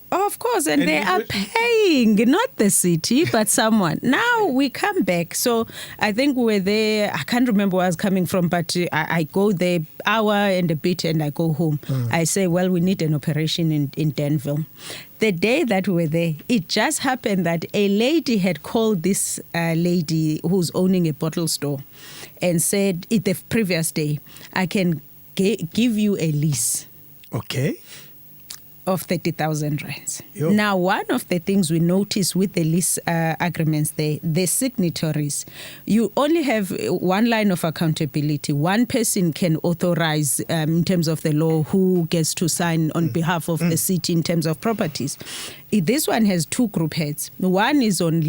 Of course, and they are paying, not the city, but someone. Now we come back. So I think we were there. I can't remember where I was coming from, but I go there hour and a bit and I go home. I say, well, we need an operation in Denville. The day that we were there, it just happened that a lady had called this lady who's owning a bottle store and said, the previous day, I can give you a lease. Okay. of 30,000 rands. Yo. Now, one of the things we notice with the lease agreements, the signatories, you only have one line of accountability. One person can authorize, in terms of the law, who gets to sign on behalf of the city in terms of properties. This one has two group heads. One is on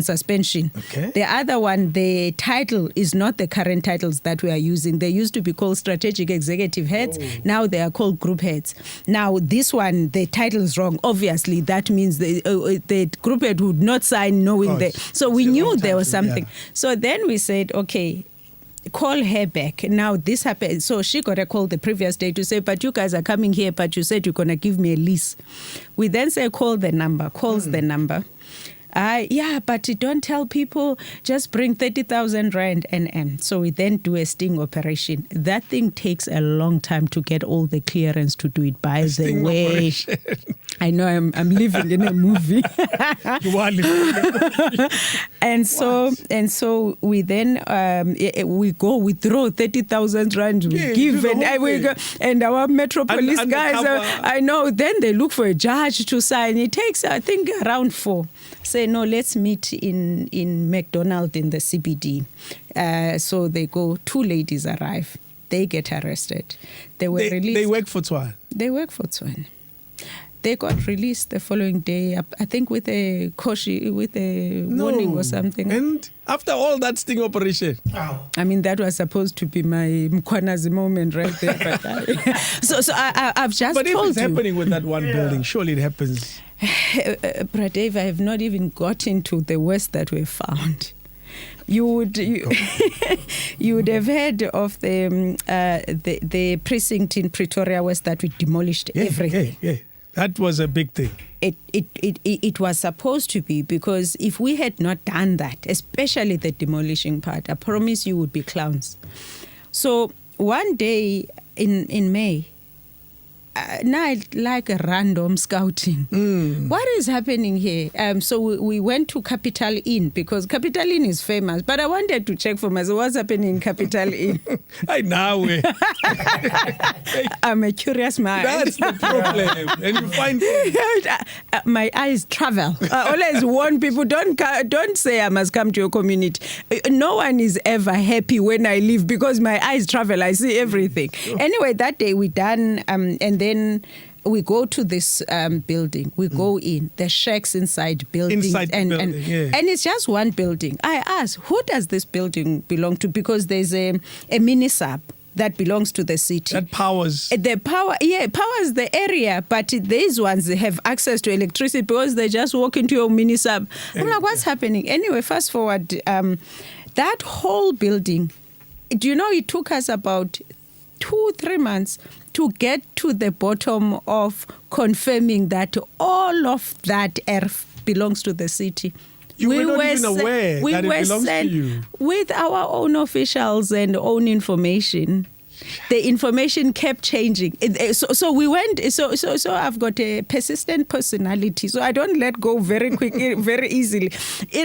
suspension. Okay. The other one, the title is not the current titles that we are using. They used to be called strategic executive heads. Now they are called group heads. Now this one, the title is wrong. Obviously, that means the group head would not sign knowing that. So we knew there was something. Yeah. So then we said, okay, call her back. Now this happened. So she got a call the previous day to say, but you guys are coming here, but you said you're going to give me a lease. We then say, call the number. Calls the number. Yeah, but don't tell people, just bring 30,000 rand and so we then do a sting operation. That thing takes a long time to get all the clearance to do it. By the way, Operation. I know I'm living in a movie. You are living. And so we then we throw 30,000 rand, we Yeah, give, do the and whole we go, and our metropolis And guys, undercover. I know. Then they look for a judge to sign. It takes, I think, around 4. Say no, let's meet in McDonald's in the CBD. So they go. 2 ladies arrive. They get arrested. They were released. They work for Tshwane. They work for Tshwane. They got released the following day, I think with a warning or something. And after all that sting operation. Wow. I mean, that was supposed to be my Mkwanazi moment right there. But I've just But if told it's you. happening with that one building, surely it happens. Brother Dave, I have not even got into the worst that we found. You would have heard of the precinct in Pretoria West that we demolished everything. Yeah. That was a big thing. It was supposed to be, because if we had not done that, especially the demolishing part, I promise you would be clowns. So one day in May, now I like a random scouting. What is happening here? So we went to Capital Inn, because Capital Inn is famous, but I wanted to check for myself what's happening in Capital Inn. I know. I'm a curious man. That's the problem. And you find my eyes travel. I always warn people, don't say I must come to your community. No one is ever happy when I leave, because my eyes travel. I see everything. Anyway, that day we done, and then we go to this building. We go in. The shacks inside building. And it's just one building. I asked, who does this building belong to? Because there's a mini sub that belongs to the city. that powers. Powers the area, but these ones have access to electricity because they just walk into your mini sub. I'm like, what's happening? Anyway, fast forward, that whole building, do you know, it took us about 2-3 months to get to the bottom of confirming that all of that earth belongs to the city. You were not even aware that it belongs to you. With our own officials and own information. The information kept changing. So we went. So I've got a persistent personality. So I don't let go very quickly, very easily.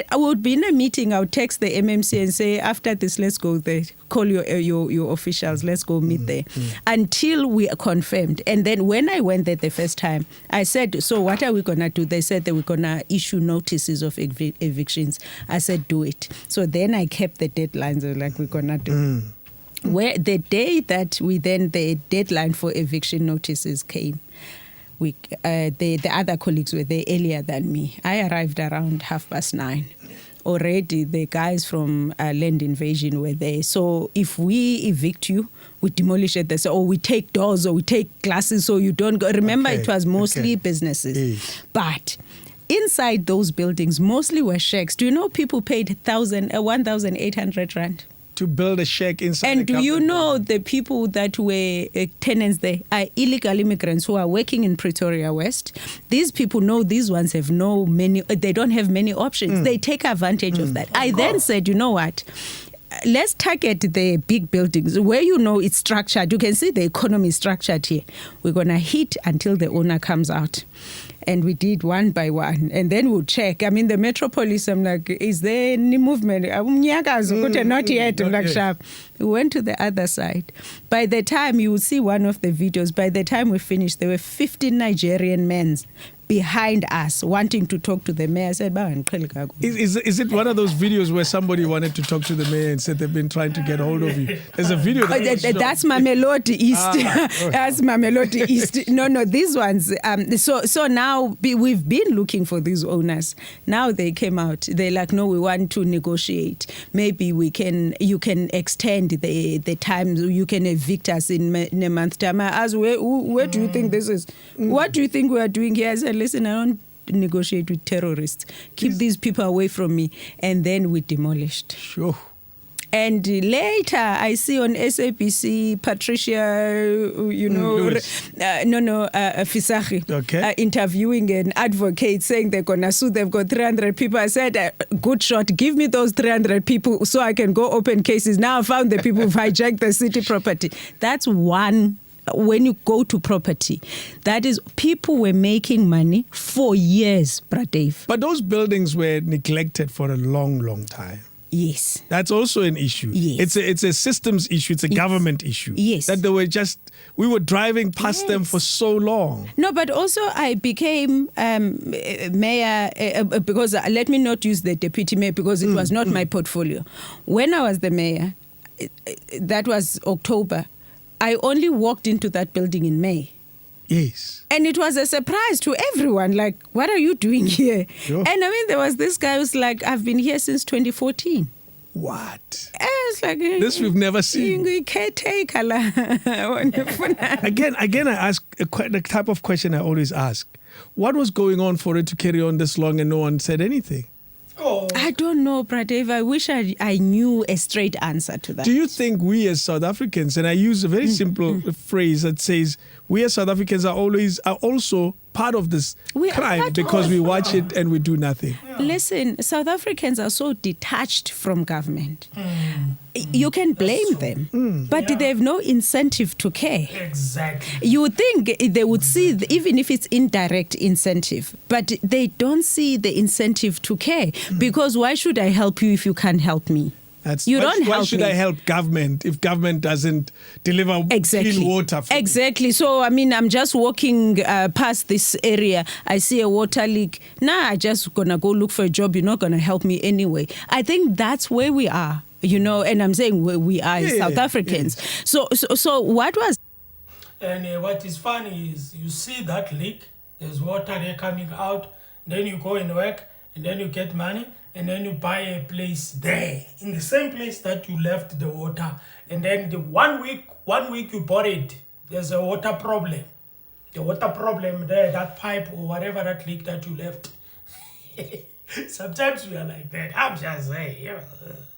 I would be in a meeting. I would text the MMC and say, after this, let's go there. Call your officials. Let's go meet there. Until we are confirmed. And then when I went there the first time, I said, so what are we gonna do? They said they were gonna issue notices of evictions. I said, do it. So then I kept the deadlines. Like, we're gonna do. Where the day that the deadline for eviction notices came, the other colleagues were there earlier than me. I arrived around 9:30. Already the guys from Land Invasion were there. So if we evict you, we demolish it. They say, we take doors or we take glasses so you don't go. Remember, it was mostly businesses. Yes. But inside those buildings, mostly were shacks. Do you know people paid 1,800 rand? To build a shack inside. And do you know the people that were tenants there are illegal immigrants who are working in Pretoria West? These people know these ones have they don't have many options. They take advantage of that. I then said, you know what? Let's target the big buildings where it's structured. You can see the economy is structured here. We're going to hit until the owner comes out. And we did one by one. And then we'll check. I mean, the metropolis, I'm like, is there any movement? Not yet. I'm like, sharp. We went to the other side. By the time you will see one of the videos, by the time we finished, there were 15 Nigerian men behind us wanting to talk to the mayor. I said, is it one of those videos where somebody wanted to talk to the mayor and said they've been trying to get hold of you? There's a video. That's Mamelodi East. That's Mamelodi East. No, these ones. So now we've been looking for these owners. Now they came out. They're like, no, we want to negotiate. Maybe you can extend the time. You can evict us in a month's time. I asked, where do you think this is? What do you think we are doing here? I said, listen, I don't negotiate with terrorists. Keep these people away from me. And then we demolished. Sure. And later, I see on SABC, Patricia, Fisachi, interviewing an advocate saying they're going to sue. They've got 300 people. I said, good shot. Give me those 300 people so I can go open cases. Now I found the people who've hijacked the city property. That's one. When you go to property, that is, people were making money for years, Dave. But those buildings were neglected for a long, long time. Yes. That's also an issue. Yes. It's a systems issue. It's a government issue. Yes. That we were driving past them for so long. No, but also I became mayor because let me not use the deputy mayor because it was not my portfolio. When I was the mayor, that was October, I only walked into that building in May. Yes. And it was a surprise to everyone. Like, what are you doing here? Sure. And I mean, there was this guy who's like, I've been here since 2014. What? And it's like, this we've never seen. Again, I ask the type of question I always ask. What was going on for it to carry on this long and no one said anything? Oh. I don't know, Pradev. I wish I knew a straight answer to that. Do you think we as South Africans, and I use a very simple phrase that says, we as South Africans are also part of this crime because we watch it and we do nothing? Yeah. Listen, South Africans are so detached from government. You can blame them, but they have no incentive to care. Exactly. You would think they would see, even if it's indirect incentive, but they don't see the incentive to care. Because why should I help you if you can't help me? Why should I help government if government doesn't deliver clean water? Exactly. So, I mean, I'm just walking past this area. I see a water leak. I'm just going to go look for a job. You're not going to help me anyway. I think that's where we are, and I'm saying where we are South Africans. Yes. So what was... And what is funny is you see that leak, there's water there coming out, then you go and work, and then you get money, and then you buy a place there, in the same place that you left the water. And then the one week you bought it, there's a water problem. The water problem there, that pipe or whatever that leak that you left. Sometimes we are like that. I'm just saying.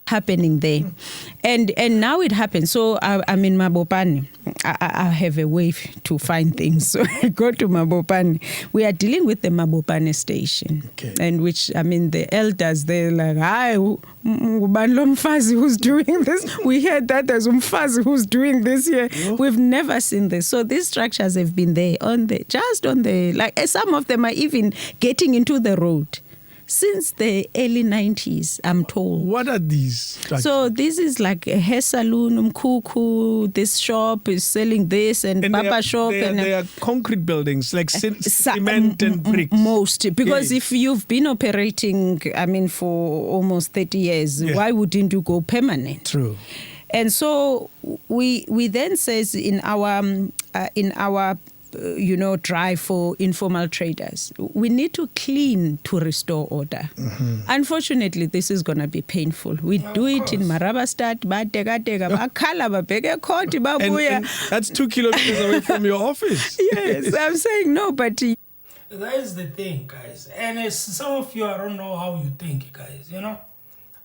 Happening there. And now it happens. So I'm in Mabopane. I have a way to find things. So I go to Mabopane. We are dealing with the Mabopane station. Okay. And which, I mean, the elders, they're like, hi, Mfazi who's doing this. We heard that there's Mfazi who's doing this here. Oh. We've never seen this. So these structures have been there like some of them are even getting into the road. Since the early 90s, I'm told. What are these structures? So this is like a hair salon, Mkuku, this shop is selling this, and Papa shop. They are concrete buildings, like cement and bricks. Most. Because if you've been operating, for almost 30 years, why wouldn't you go permanent? True. And so we then says in our drive for informal traders, we need to clean to restore order. Unfortunately, this is going to be painful. We do it in Marabastad, and that's 2 kilometers away from your office. Yes, I'm saying no, but that is the thing, guys. And some of you, I don't know how you think, guys,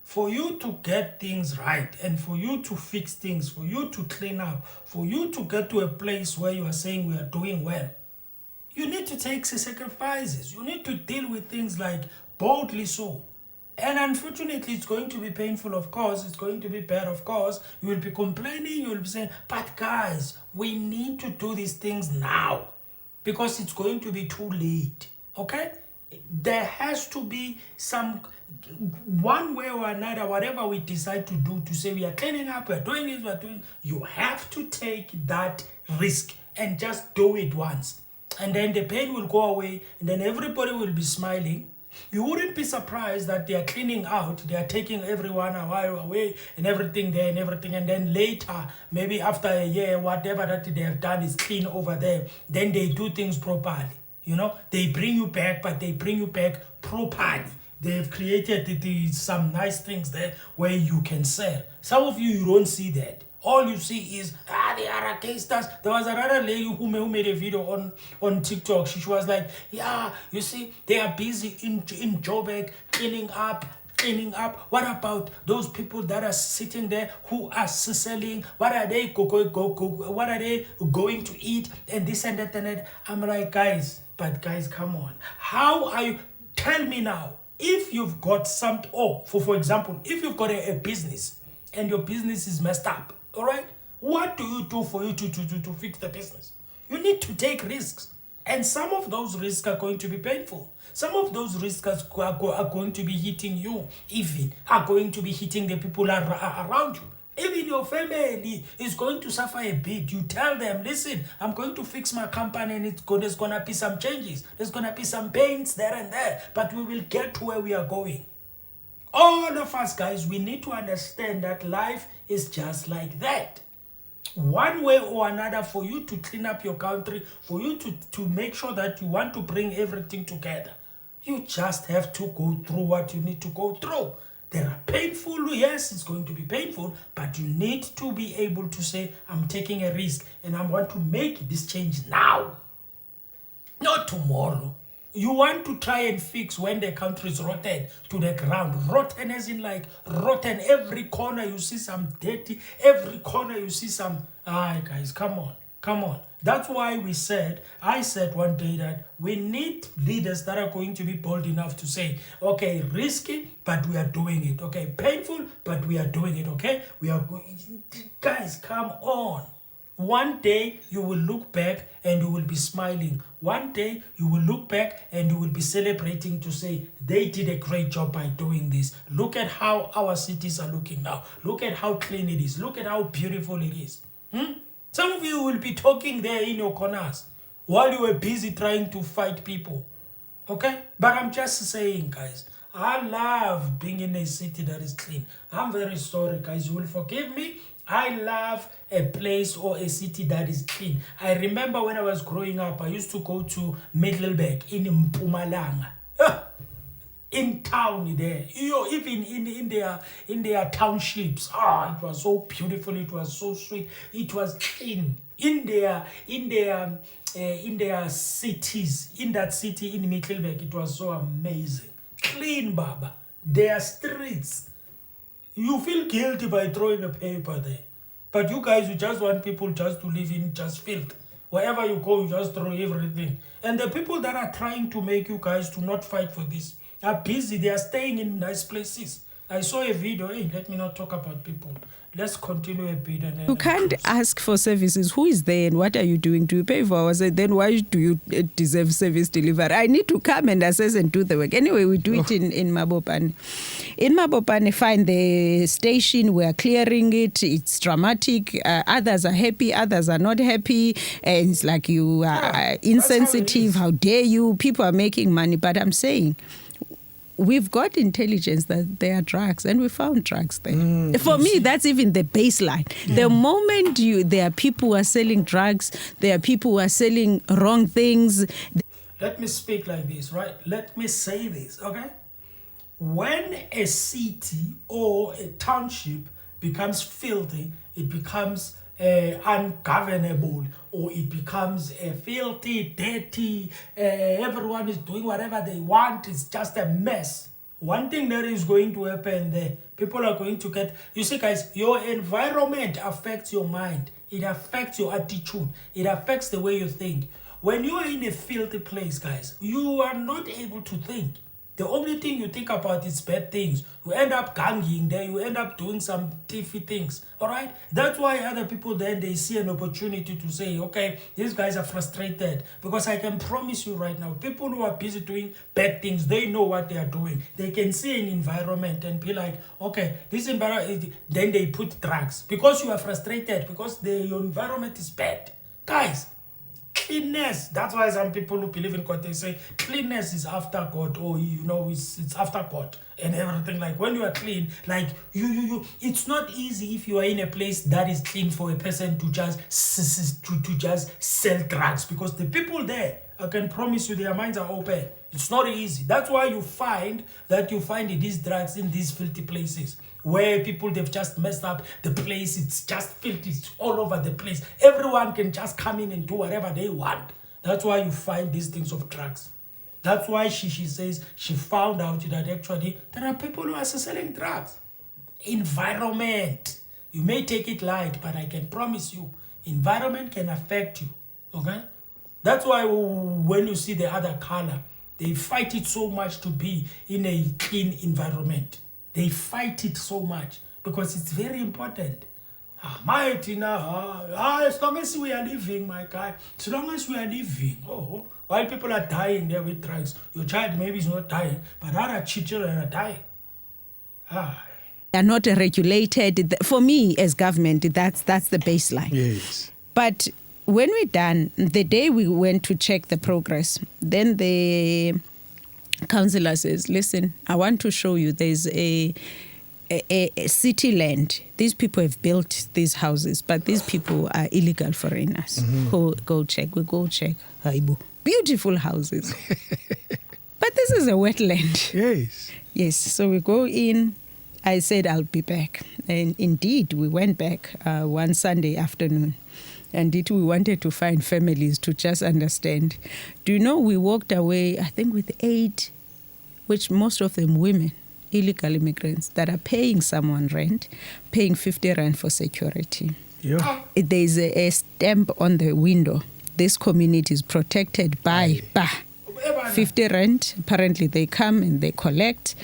For you to get things right and for you to fix things, for you to clean up, for you to get to a place where you are saying we are doing well, you need to take sacrifices. You need to deal with things like boldly so. And unfortunately, it's going to be painful, of course. It's going to be bad, of course. You will be complaining. You will be saying, but guys, we need to do these things now because it's going to be too late. okay? There has to be some, one way or another, whatever we decide to do, to say we are cleaning up, we are doing this, we are doing, you have to take that risk and just do it once. And then the pain will go away, and then everybody will be smiling. You wouldn't be surprised that they are cleaning out, they are taking everyone away and everything there and everything, and then later, maybe after a year, whatever that they have done is clean over there, then they do things properly. You know, they bring you back, but they bring you back properly. They've created some nice things there where you can sell. Some of you don't see that. All you see is, they are against us. There was another lady who made a video on TikTok. She was like, yeah, you see, they are busy in Joburg cleaning up. What about those people that are sitting there who are selling? What are they what are they going to eat? And this and that and that. I'm like, guys, come on. How are you? Tell me now, if you've got something, for example, if you've got a business and your business is messed up, all right, what do you do for you to fix the business? You need to take risks. And some of those risks are going to be painful. Some of those risks are going to be hitting you, even are going to be hitting the people around you. Even your family is going to suffer a bit. You tell them, listen, I'm going to fix my company and there's going to be some changes. There's going to be some pains there and there, but we will get to where we are going. All of us, guys, we need to understand that life is just like that. One way or another, for you to clean up your country, for you to make sure that you want to bring everything together, you just have to go through what you need to go through. There are painful, yes, it's going to be painful, but you need to be able to say, I'm taking a risk and I want to make this change now, not tomorrow. You want to try and fix when the country is rotten to the ground. Rotten as in like rotten. Every corner you see some dirty. Every corner you see some... guys, come on. That's why I said one day that we need leaders that are going to be bold enough to say, okay, risky, but we are doing it. Okay, painful, but we are doing it. Okay, guys, come on. One day you will look back and you will be smiling. One day you will look back and you will be celebrating to say, they did a great job by doing this. Look at how our cities are looking now. Look at how clean it is. Look at how beautiful it is. Some of you will be talking there in your corners while you were busy trying to fight people. Okay? But I'm just saying, guys, I love being in a city that is clean. I'm very sorry, guys. You will forgive me. I love a place or a city that is clean. I remember when I was growing up, I used to go to Middelburg in Mpumalanga. In town there. Even in their townships. It was so beautiful, it was so sweet, it was clean. In their cities, in that city in Middelburg, it was so amazing. Clean, Baba. Their streets. You feel guilty by throwing a paper there. But you guys, you just want people just to live in just filth. Wherever you go, you just throw everything. And the people that are trying to make you guys to not fight for this are busy. They are staying in nice places. I saw a video. Hey, let me not talk about people. Let's continue a bit. And then you can't ask for services. Who is there and what are you doing? Do you pay for hours? Then why do you deserve service delivery? I need to come and assess and do the work. Anyway, we do it in Mabopane. In Mabopane, find the station. We are clearing it. It's dramatic. Others are happy. Others are not happy. And it's like you are insensitive. How dare you? People are making money. But I'm saying... we've got intelligence that there are drugs, and we found drugs there. For me, that's even the baseline. The moment there are people who are selling drugs, there are people who are selling wrong things. Let me speak like this, right? Let me say this, okay? When a city or a township becomes filthy, it becomes ungovernable, or it becomes filthy, dirty, everyone is doing whatever they want, it's just a mess. One thing that is going to happen there, people are going to get, you see guys, your environment affects your mind, it affects your attitude, it affects the way you think. When you are in a filthy place, guys, you are not able to think. The only thing you think about is bad things. You end up ganging there, you end up doing some tiffy things. All right? That's why other people then they see an opportunity to say, okay, these guys are frustrated. Because I can promise you right now, people who are busy doing bad things, they know what they are doing. They can see an environment and be like, okay, this environment, then they put drugs. Because you are frustrated, because your environment is bad. Guys, cleanness. That's why some people who believe in God, they say cleanness is after God, or it's after God and everything. Like when you are clean, like you it's not easy if you are in a place that is clean for a person to just sell drugs, because the people there, I can promise you, their minds are open. It's not easy. That's why you find these drugs in these filthy places where people, they've just messed up the place. It's just filthy. It's all over the place. Everyone can just come in and do whatever they want. That's why you find these things of drugs. That's why she says she found out that actually there are people who are selling drugs. Environment. You may take it light, but I can promise you, environment can affect you. Okay? That's why when you see the other color, they fight it so much to be in a clean environment. They fight it so much because it's very important. As long as we are living, my guy, as long as we are living, while people are dying there with drugs, your child maybe is not dying, but other children are dying. They are not regulated. For me, as government, that's the baseline. Yes. But when we're done, the day we went to check the progress, then the councillor says, listen, I want to show you there's a city land. These people have built these houses, but these people are illegal foreigners. Go check. We go check. Beautiful houses. But this is a wetland. Yes. Yes. So we go in. I said, I'll be back. And indeed, we went back one Sunday afternoon. And we wanted to find families to just understand. Do you know, we walked away, I think, with 8, which most of them women, illegal immigrants, that are paying someone rent, paying 50 rand for security. Yeah. There's a stamp on the window. This community is protected by 50 rand. Apparently, they come and they collect.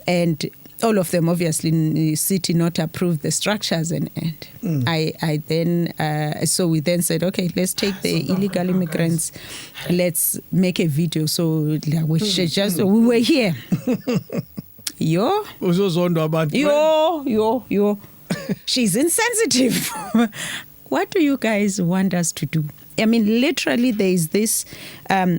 And all of them, obviously, in the city not approved the structures and I then so we then said, okay, let's take the illegal immigrants, let's make a video. So we were here. Yo. She's insensitive. What do you guys want us to do? I mean, literally, there is this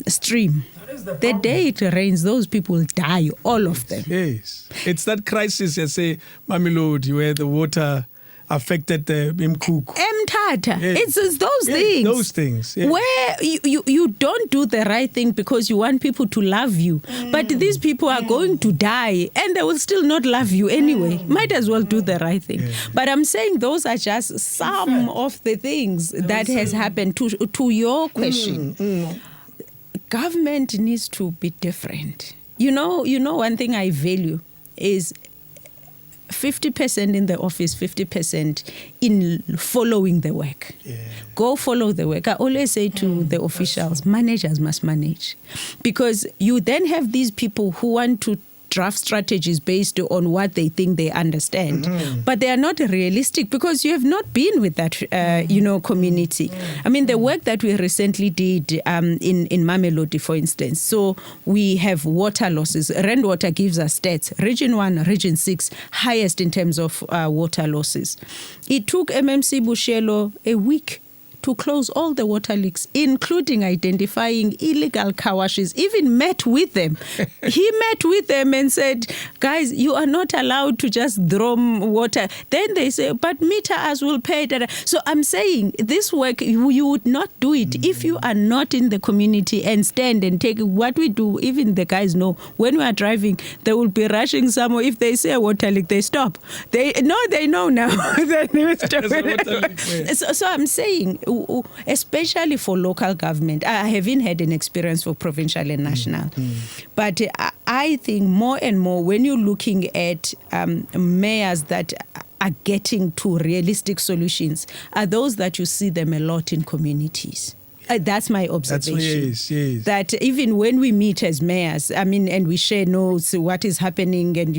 stream. The day it rains, those people die, all of them. Yes. It's that crisis, I say, Mamelodi, where the water affected the Mkuku. Mtata. Yes. It's those things. Those things. Yes. Where you don't do the right thing because you want people to love you. But these people are going to die and they will still not love you anyway. Might as well do the right thing. Yeah. But I'm saying those are just some of the things that has happened. To your question. Government needs to be different. You know, one thing I value is 50% in the office, 50% in following the work. Yeah. Go follow the work. I always say to the officials, managers must manage. Because you then have these people who want to draft strategies based on what they think they understand. But they are not realistic because you have not been with that, community. I mean, the work that we recently did in Mamelodi, for instance. So we have water losses. Rand Water gives us stats. Region 1, Region 6, highest in terms of water losses. It took MMC Bushelo a week to close all the water leaks, including identifying illegal car washes, even met with them. He met with them and said, guys, you are not allowed to just drum water. Then they say, but meter us will pay. So I'm saying this work, you would not do it if you are not in the community and stand and take what we do. Even the guys know when we are driving, they will be rushing somewhere. If they say a water leak, they stop. They know now. So I'm saying, especially for local government, I haven't had an experience for provincial and national, but I think more and more when you're looking at mayors that are getting to realistic solutions are those that you see them a lot in communities. That's my observation. Yes. That even when we meet as mayors, and we share notes, what is happening, and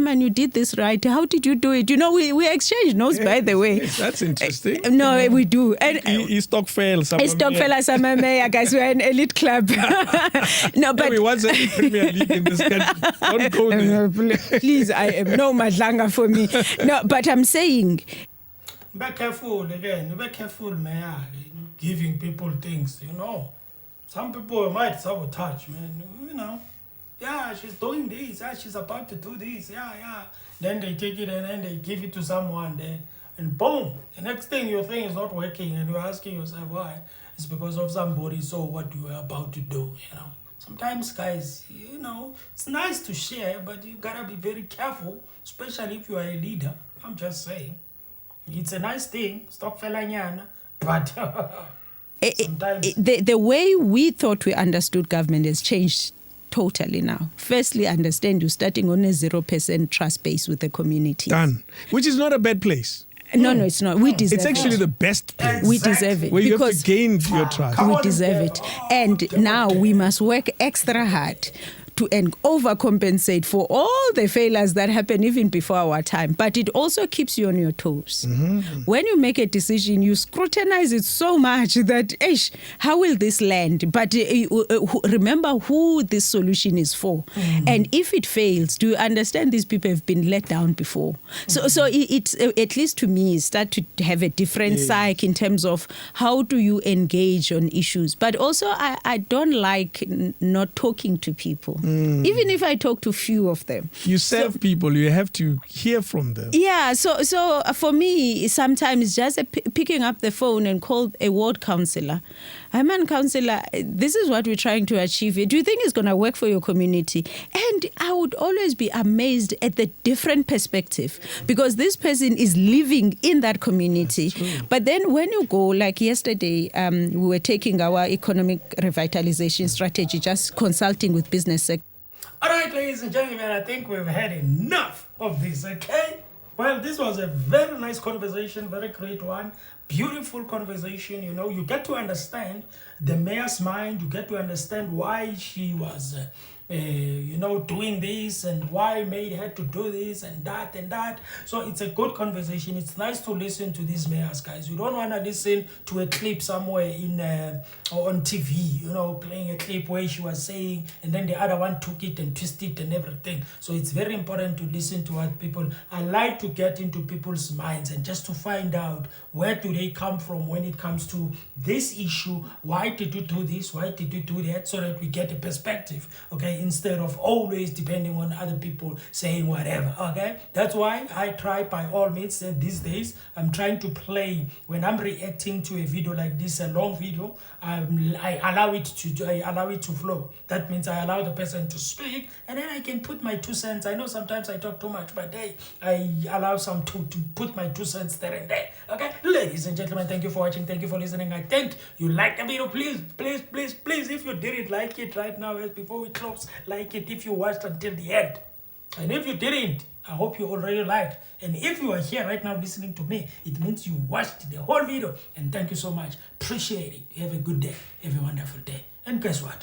man, you did this right. How did you do it? We exchange notes, by the way. Yes, that's interesting. No, we do. And Stokvel, Tshwane Mayor, guys, we're an elite club. No, but we want the Premier League in this country. Don't go there. Please, I am no madlanga for me. No, but I'm saying, be careful, Mayor, giving people things, Some people might sabotage, man, Yeah, she's doing this. Yeah, she's about to do this. Yeah. Then they take it and then they give it to someone then. And boom, the next thing your thing is not working and you're asking yourself why. It's because of somebody saw what you were about to do, Sometimes, guys, it's nice to share, but you gotta be very careful, especially if you are a leader. I'm just saying. It's a nice thing, stop felanyana, but sometimes the way we thought we understood government has changed totally now. Firstly, understand you're starting on a 0% trust base with the community. Done. Which is not a bad place. No, it's not. We deserve it. It's actually the best place. We deserve it. Where you have to gain your trust. We deserve it. And now we must work extra hard to overcompensate for all the failures that happened even before our time. But it also keeps you on your toes. Mm-hmm. When you make a decision, you scrutinize it so much that, how will this land? But remember who this solution is for. Mm-hmm. And if it fails, do you understand these people have been let down before? Mm-hmm. So it's, at least to me, start to have a different psyche in terms of how do you engage on issues. But also, I don't like not talking to people. Even if I talk to few of them. You serve people, you have to hear from them. Yeah, so for me, sometimes just picking up the phone and call a ward councillor. Councillor, this is what we're trying to achieve here. Do you think it's going to work for your community? And I would always be amazed at the different perspective because this person is living in that community. But then when you go, like yesterday, we were taking our economic revitalization strategy, just consulting with business sector. All right, ladies and gentlemen, I think we've had enough of this, okay? Well, this was a very nice conversation, very great one. Beautiful conversation, you get to understand the mayor's mind, you get to understand why she was, doing this and why Mayor had to do this and that and that. So it's a good conversation. It's nice to listen to these mayors, guys. You don't want to listen to a clip somewhere on TV, playing a clip where she was saying and then the other one took it and twisted it and everything. So it's very important to listen to what people, I like to get into people's minds and just to find out where do they come from when it comes to this issue. Why did you do this? Why did you do that? So that we get a perspective, okay? Instead of always depending on other people saying whatever, okay? That's why I try by all means these days, I'm trying to play, when I'm reacting to a video like this, a long video, I allow it to flow. That means I allow the person to speak and then I can put my 2 cents. I know sometimes I talk too much, but I allow some to put my 2 cents there and there, okay? Ladies and gentlemen, thank you for watching. Thank you for listening. I think you liked the video. Please, if you didn't like it right now, before we close, like it if you watched until the end. And if you didn't, I hope you already liked. And if you are here right now listening to me, it means you watched the whole video. And thank you so much. Appreciate it. Have a good day. Have a wonderful day. And guess what?